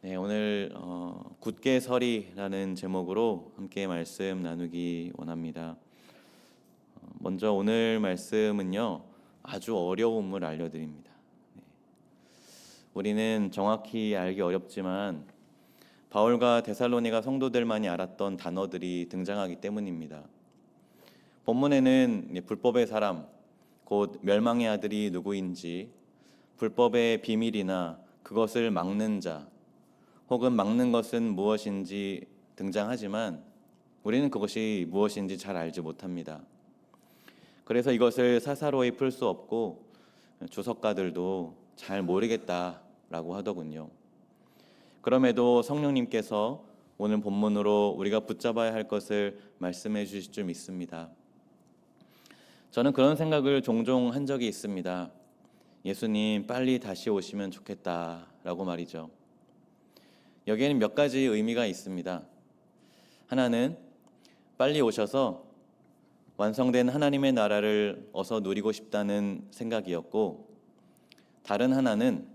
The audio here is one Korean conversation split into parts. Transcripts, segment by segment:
네, 오늘 굳게 서리라는 제목으로 함께 말씀 나누기 원합니다. 먼저 오늘 말씀은요, 아주 어려움을 알려드립니다. 네. 우리는 정확히 알기 어렵지만 바울과 데살로니가 성도들만이 알았던 단어들이 등장하기 때문입니다. 본문에는 불법의 사람, 곧 멸망의 아들이 누구인지, 불법의 비밀이나 그것을 막는 자, 혹은 막는 것은 무엇인지 등장하지만 우리는 그것이 무엇인지 잘 알지 못합니다. 그래서 이것을 사사로이 풀 수 없고 주석가들도 잘 모르겠다라고 하더군요. 그럼에도 성령님께서 오늘 본문으로 우리가 붙잡아야 할 것을 말씀해 주실 줄 믿습니다. 저는 그런 생각을 종종 한 적이 있습니다. 예수님 빨리 다시 오시면 좋겠다라고 말이죠. 여기에는 몇 가지 의미가 있습니다. 하나는 빨리 오셔서 완성된 하나님의 나라를 어서 누리고 싶다는 생각이었고, 다른 하나는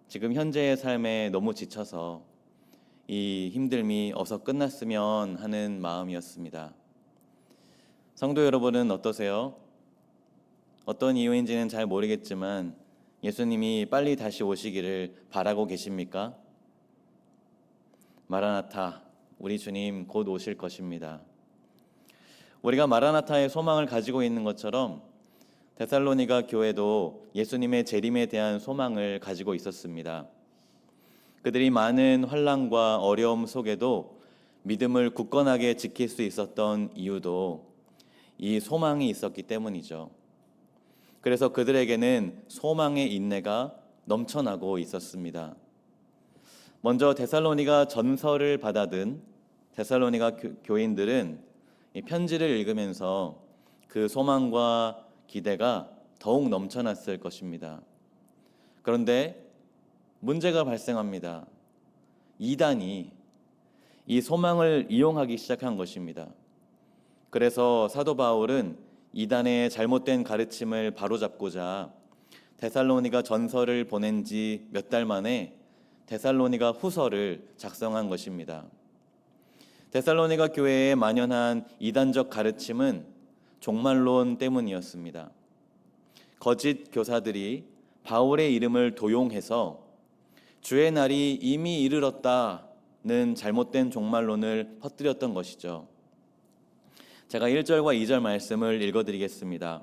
지금 현재의 삶에 너무 지쳐서 이 힘듦이 어서 끝났으면 하는 마음이었습니다. 성도 여러분은 어떠세요? 어떤 이유인지는 잘 모르겠지만 예수님이 빨리 다시 오시기를 바라고 계십니까? 마라나타, 우리 주님 곧 오실 것입니다. 우리가 마라나타의 소망을 가지고 있는 것처럼 데살로니가 교회도 예수님의 재림에 대한 소망을 가지고 있었습니다. 그들이 많은 환난과 어려움 속에도 믿음을 굳건하게 지킬 수 있었던 이유도 이 소망이 있었기 때문이죠. 그래서 그들에게는 소망의 인내가 넘쳐나고 있었습니다. 먼저 데살로니가 전서를 받아든 데살로니가 교인들은 이 편지를 읽으면서 그 소망과 기대가 더욱 넘쳐났을 것입니다. 그런데 문제가 발생합니다. 이단이 이 소망을 이용하기 시작한 것입니다. 그래서 사도 바울은 이단의 잘못된 가르침을 바로잡고자 데살로니가 전서를 보낸 지 몇 달 만에 데살로니가 후서를 작성한 것입니다. 데살로니가 교회에 만연한 이단적 가르침은 종말론 때문이었습니다. 거짓 교사들이 바울의 이름을 도용해서 주의 날이 이미 이르렀다는 잘못된 종말론을 퍼뜨렸던 것이죠. 제가 1절과 2절 말씀을 읽어드리겠습니다.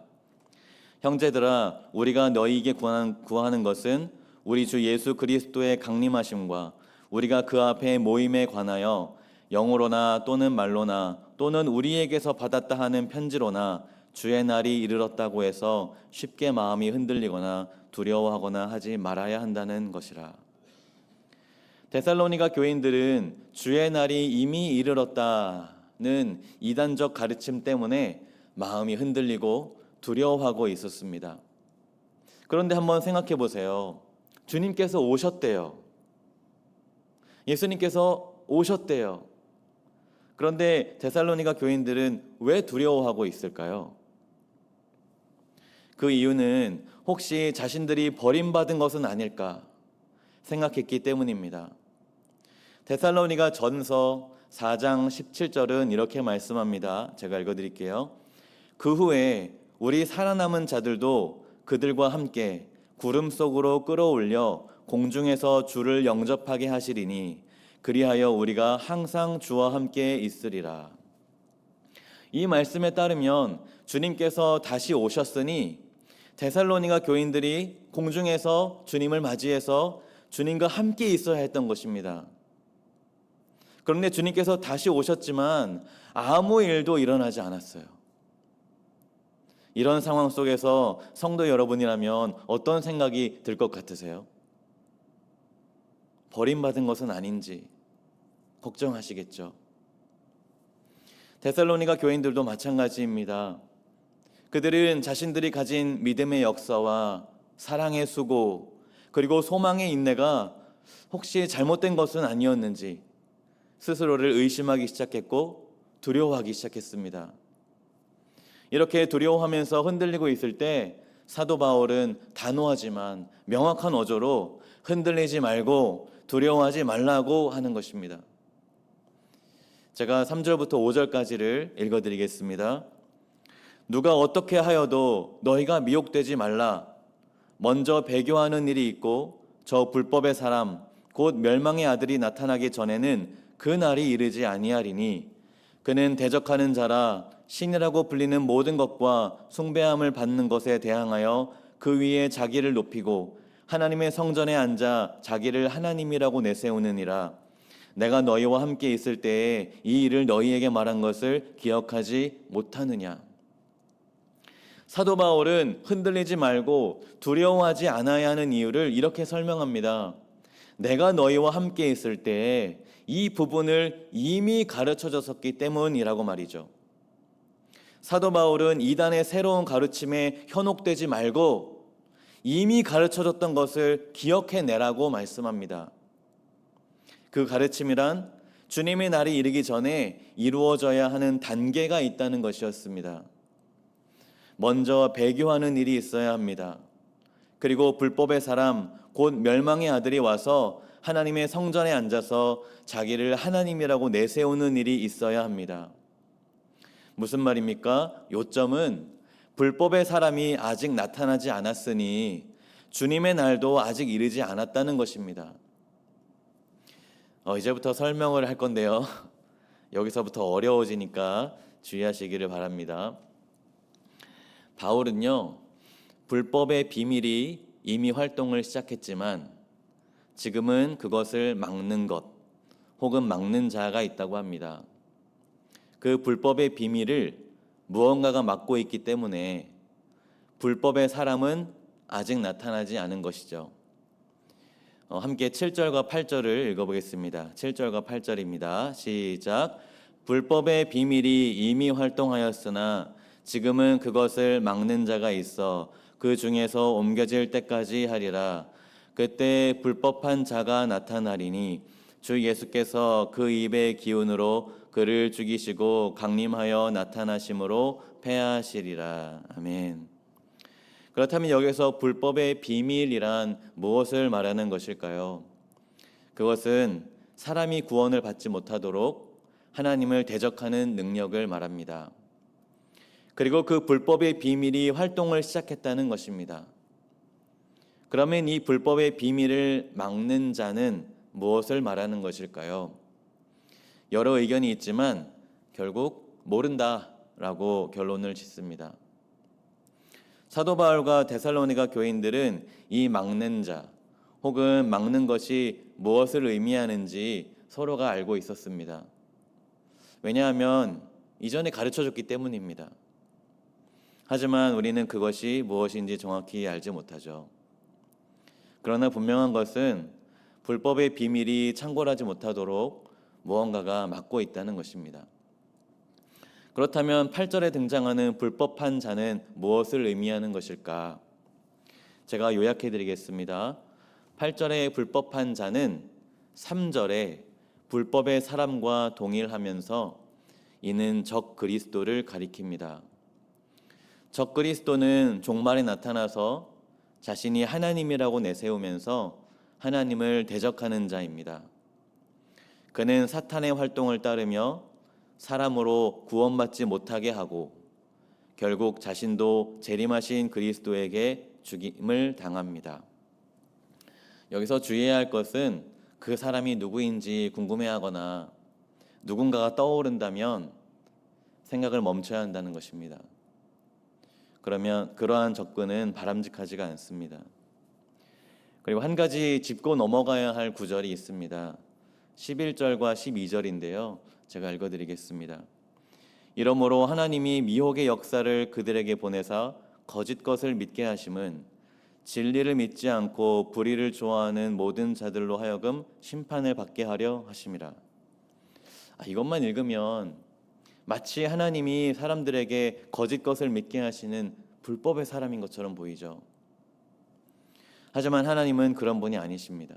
형제들아, 우리가 너희에게 구하는 것은 우리 주 예수 그리스도의 강림하심과 우리가 그 앞에 모임에 관하여 영어로나 또는 말로나 또는 우리에게서 받았다 하는 편지로나 주의 날이 이르렀다고 해서 쉽게 마음이 흔들리거나 두려워하거나 하지 말아야 한다는 것이라. 데살로니가 교인들은 주의 날이 이미 이르렀다는 이단적 가르침 때문에 마음이 흔들리고 두려워하고 있었습니다. 그런데 한번 생각해 보세요. 주님께서 오셨대요. 예수님께서 오셨대요. 그런데 데살로니가 교인들은 왜 두려워하고 있을까요? 그 이유는 혹시 자신들이 버림받은 것은 아닐까 생각했기 때문입니다. 데살로니가 전서 4장 17절은 이렇게 말씀합니다. 제가 읽어드릴게요. 그 후에 우리 살아남은 자들도 그들과 함께 구름 속으로 끌어올려 공중에서 주를 영접하게 하시리니 그리하여 우리가 항상 주와 함께 있으리라. 이 말씀에 따르면 주님께서 다시 오셨으니 데살로니가 교인들이 공중에서 주님을 맞이해서 주님과 함께 있어야 했던 것입니다. 그런데 주님께서 다시 오셨지만 아무 일도 일어나지 않았어요. 이런 상황 속에서 성도 여러분이라면 어떤 생각이 들 것 같으세요? 버림받은 것은 아닌지 걱정하시겠죠. 데살로니가 교인들도 마찬가지입니다. 그들은 자신들이 가진 믿음의 역사와 사랑의 수고 그리고 소망의 인내가 혹시 잘못된 것은 아니었는지 스스로를 의심하기 시작했고 두려워하기 시작했습니다. 이렇게 두려워하면서 흔들리고 있을 때 사도 바울은 단호하지만 명확한 어조로 흔들리지 말고 두려워하지 말라고 하는 것입니다. 제가 3절부터 5절까지를 읽어드리겠습니다. 누가 어떻게 하여도 너희가 미혹되지 말라. 먼저 배교하는 일이 있고 저 불법의 사람 곧 멸망의 아들이 나타나기 전에는 그 날이 이르지 아니하리니 그는 대적하는 자라 신이라고 불리는 모든 것과 숭배함을 받는 것에 대항하여 그 위에 자기를 높이고 하나님의 성전에 앉아 자기를 하나님이라고 내세우느니라. 내가 너희와 함께 있을 때에 이 일을 너희에게 말한 것을 기억하지 못하느냐. 사도 바울은 흔들리지 말고 두려워하지 않아야 하는 이유를 이렇게 설명합니다. 내가 너희와 함께 있을 때에 이 부분을 이미 가르쳐 줬었기 때문이라고 말이죠. 사도 바울은 이단의 새로운 가르침에 현혹되지 말고 이미 가르쳐 줬던 것을 기억해내라고 말씀합니다. 그 가르침이란 주님의 날이 이르기 전에 이루어져야 하는 단계가 있다는 것이었습니다. 먼저 배교하는 일이 있어야 합니다. 그리고 불법의 사람, 곧 멸망의 아들이 와서 하나님의 성전에 앉아서 자기를 하나님이라고 내세우는 일이 있어야 합니다. 무슨 말입니까? 요점은 불법의 사람이 아직 나타나지 않았으니 주님의 날도 아직 이르지 않았다는 것입니다. 이제부터 설명을 할 건데요. 여기서부터 어려워지니까 주의하시기를 바랍니다. 바울은요, 불법의 비밀이 이미 활동을 시작했지만 지금은 그것을 막는 것 혹은 막는 자가 있다고 합니다. 그 불법의 비밀을 무언가가 막고 있기 때문에 불법의 사람은 아직 나타나지 않은 것이죠. 함께 7절과 8절을 읽어보겠습니다. 7절과 8절입니다. 시작. 불법의 비밀이 이미 활동하였으나 지금은 그것을 막는 자가 있어 그 중에서 옮겨질 때까지 하리라. 그때 불법한 자가 나타나리니 주 예수께서 그 입의 기운으로 그를 죽이시고 강림하여 나타나심으로 패하시리라. 아멘. 그렇다면 여기서 불법의 비밀이란 무엇을 말하는 것일까요? 그것은 사람이 구원을 받지 못하도록 하나님을 대적하는 능력을 말합니다. 그리고 그 불법의 비밀이 활동을 시작했다는 것입니다. 그러면 이 불법의 비밀을 막는 자는 무엇을 말하는 것일까요? 여러 의견이 있지만 결국 모른다라고 결론을 짓습니다. 사도 바울과 데살로니가 교인들은 이 막는 자 혹은 막는 것이 무엇을 의미하는지 서로가 알고 있었습니다. 왜냐하면 이전에 가르쳐줬기 때문입니다. 하지만 우리는 그것이 무엇인지 정확히 알지 못하죠. 그러나 분명한 것은 불법의 비밀이 창궐하지 못하도록 무언가가 막고 있다는 것입니다. 그렇다면 8절에 등장하는 불법한 자는 무엇을 의미하는 것일까? 제가 요약해 드리겠습니다. 8절의 불법한 자는 3절에 불법의 사람과 동일하면서 이는 적 그리스도를 가리킵니다. 적 그리스도는 종말에 나타나서 자신이 하나님이라고 내세우면서 하나님을 대적하는 자입니다. 그는 사탄의 활동을 따르며 사람으로 구원받지 못하게 하고 결국 자신도 재림하신 그리스도에게 죽임을 당합니다. 여기서 주의해야 할 것은 그 사람이 누구인지 궁금해하거나 누군가가 떠오른다면 생각을 멈춰야 한다는 것입니다. 그러면 그러한 접근은 바람직하지가 않습니다. 그리고 한 가지 짚고 넘어가야 할 구절이 있습니다. 11절과 12절인데요. 제가 읽어드리겠습니다. 이러므로 하나님이 미혹의 역사를 그들에게 보내사 거짓 것을 믿게 하심은 진리를 믿지 않고 불의를 좋아하는 모든 자들로 하여금 심판을 받게 하려 하심이라. 이것만 읽으면 마치 하나님이 사람들에게 거짓 것을 믿게 하시는 불법의 사람인 것처럼 보이죠. 하지만 하나님은 그런 분이 아니십니다.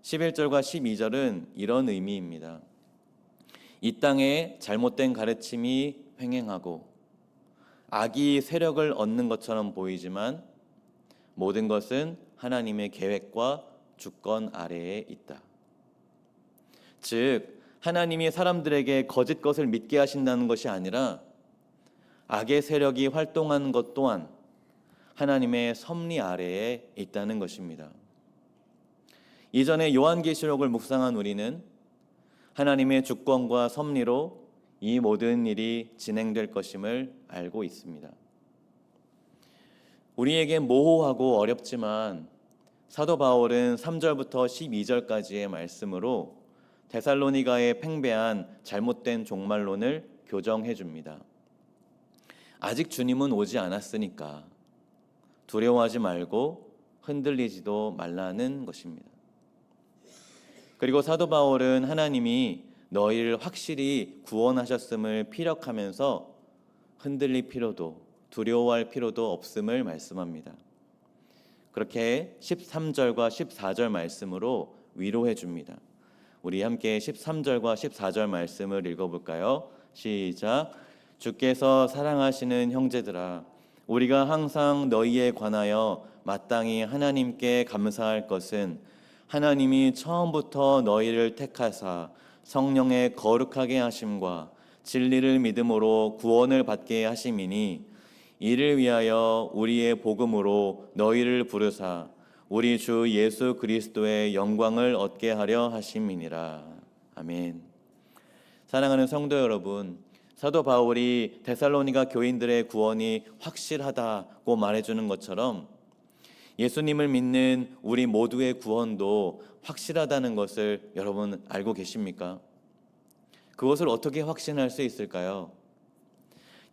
11절과 12절은 이런 의미입니다. 이 땅에 잘못된 가르침이 횡행하고 악이 세력을 얻는 것처럼 보이지만 모든 것은 하나님의 계획과 주권 아래에 있다. 즉 하나님이 사람들에게 거짓 것을 믿게 하신다는 것이 아니라 악의 세력이 활동하는 것 또한 하나님의 섭리 아래에 있다는 것입니다. 이전에 요한계시록을 묵상한 우리는 하나님의 주권과 섭리로 이 모든 일이 진행될 것임을 알고 있습니다. 우리에게 모호하고 어렵지만 사도 바울은 3절부터 12절까지의 말씀으로 데살로니가의 팽배한 잘못된 종말론을 교정해 줍니다. 아직 주님은 오지 않았으니까 두려워하지 말고 흔들리지도 말라는 것입니다. 그리고 사도 바울은 하나님이 너희를 확실히 구원하셨음을 피력하면서 흔들릴 필요도 두려워할 필요도 없음을 말씀합니다. 그렇게 13절과 14절 말씀으로 위로해 줍니다. 우리 함께 13절과 14절 말씀을 읽어볼까요? 시작. 주께서 사랑하시는 형제들아, 우리가 항상 너희에 관하여 마땅히 하나님께 감사할 것은 하나님이 처음부터 너희를 택하사 성령의 거룩하게 하심과 진리를 믿음으로 구원을 받게 하심이니, 이를 위하여 우리의 복음으로 너희를 부르사 우리 주 예수 그리스도의 영광을 얻게 하려 하심이니라. 아멘. 사랑하는 성도 여러분, 사도 바울이 데살로니가 교인들의 구원이 확실하다고 말해주는 것처럼 예수님을 믿는 우리 모두의 구원도 확실하다는 것을 여러분 알고 계십니까? 그것을 어떻게 확신할 수 있을까요?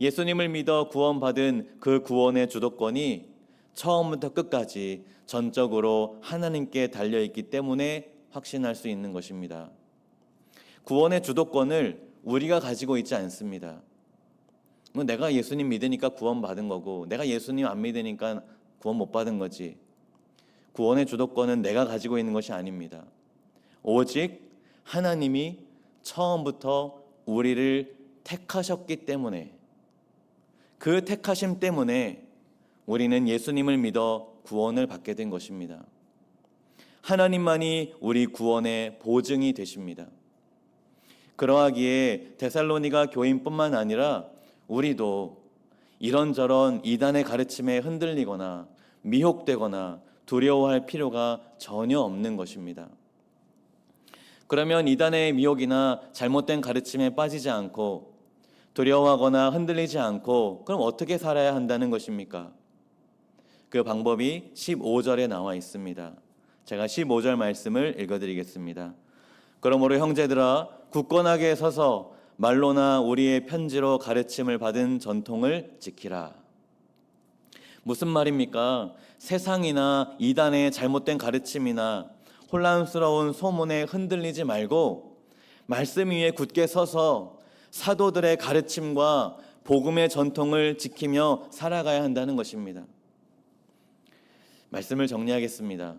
예수님을 믿어 구원받은 그 구원의 주도권이 처음부터 끝까지 전적으로 하나님께 달려있기 때문에 확신할 수 있는 것입니다. 구원의 주도권을 우리가 가지고 있지 않습니다. 내가 예수님 믿으니까 구원받은 거고 내가 예수님 안 믿으니까 구원 못 받은 거지. 구원의 주도권은 내가 가지고 있는 것이 아닙니다. 오직 하나님이 처음부터 우리를 택하셨기 때문에, 그 택하심 때문에 우리는 예수님을 믿어 구원을 받게 된 것입니다. 하나님만이 우리 구원의 보증이 되십니다. 그러하기에 데살로니가 교인뿐만 아니라 우리도 이런저런 이단의 가르침에 흔들리거나 미혹되거나 두려워할 필요가 전혀 없는 것입니다. 그러면 이단의 미혹이나 잘못된 가르침에 빠지지 않고 두려워하거나 흔들리지 않고 그럼 어떻게 살아야 한다는 것입니까? 그 방법이 15절에 나와 있습니다. 제가 15절 말씀을 읽어드리겠습니다. 그러므로 형제들아, 굳건하게 서서 말로나 우리의 편지로 가르침을 받은 전통을 지키라. 무슨 말입니까? 세상이나 이단의 잘못된 가르침이나 혼란스러운 소문에 흔들리지 말고 말씀 위에 굳게 서서 사도들의 가르침과 복음의 전통을 지키며 살아가야 한다는 것입니다. 말씀을 정리하겠습니다.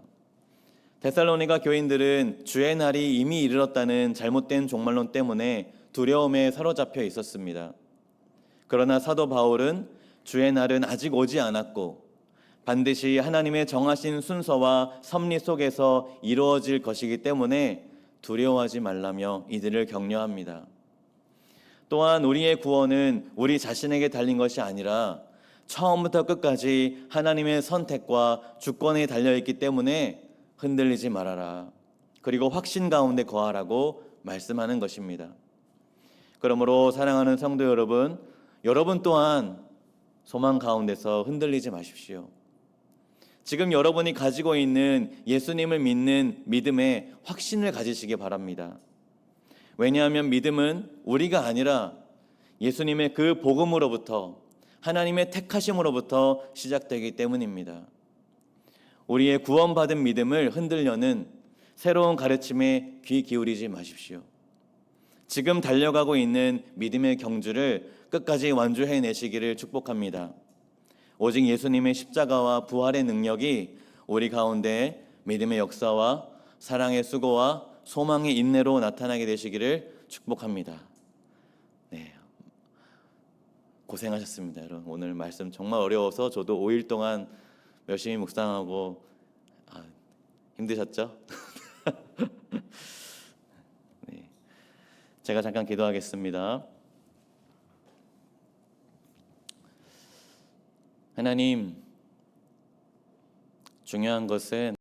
데살로니가 교인들은 주의 날이 이미 이르렀다는 잘못된 종말론 때문에 두려움에 사로잡혀 있었습니다. 그러나 사도 바울은 주의 날은 아직 오지 않았고 반드시 하나님의 정하신 순서와 섭리 속에서 이루어질 것이기 때문에 두려워하지 말라며 이들을 격려합니다. 또한 우리의 구원은 우리 자신에게 달린 것이 아니라 처음부터 끝까지 하나님의 선택과 주권에 달려있기 때문에 흔들리지 말아라. 그리고 확신 가운데 거하라고 말씀하는 것입니다. 그러므로 사랑하는 성도 여러분, 여러분 또한 소망 가운데서 흔들리지 마십시오. 지금 여러분이 가지고 있는 예수님을 믿는 믿음에 확신을 가지시기 바랍니다. 왜냐하면 믿음은 우리가 아니라 예수님의 그 복음으로부터, 하나님의 택하심으로부터 시작되기 때문입니다. 우리의 구원받은 믿음을 흔들려는 새로운 가르침에 귀 기울이지 마십시오. 지금 달려가고 있는 믿음의 경주를 끝까지 완주해내시기를 축복합니다. 오직 예수님의 십자가와 부활의 능력이 우리 가운데 믿음의 역사와 사랑의 수고와 소망의 인내로 나타나게 되시기를 축복합니다. 네, 고생하셨습니다. 여러분, 오늘 말씀 정말 어려워서 저도 5일 동안 열심히 묵상하고 힘드셨죠? 네. 제가 잠깐 기도하겠습니다. 하나님, 중요한 것은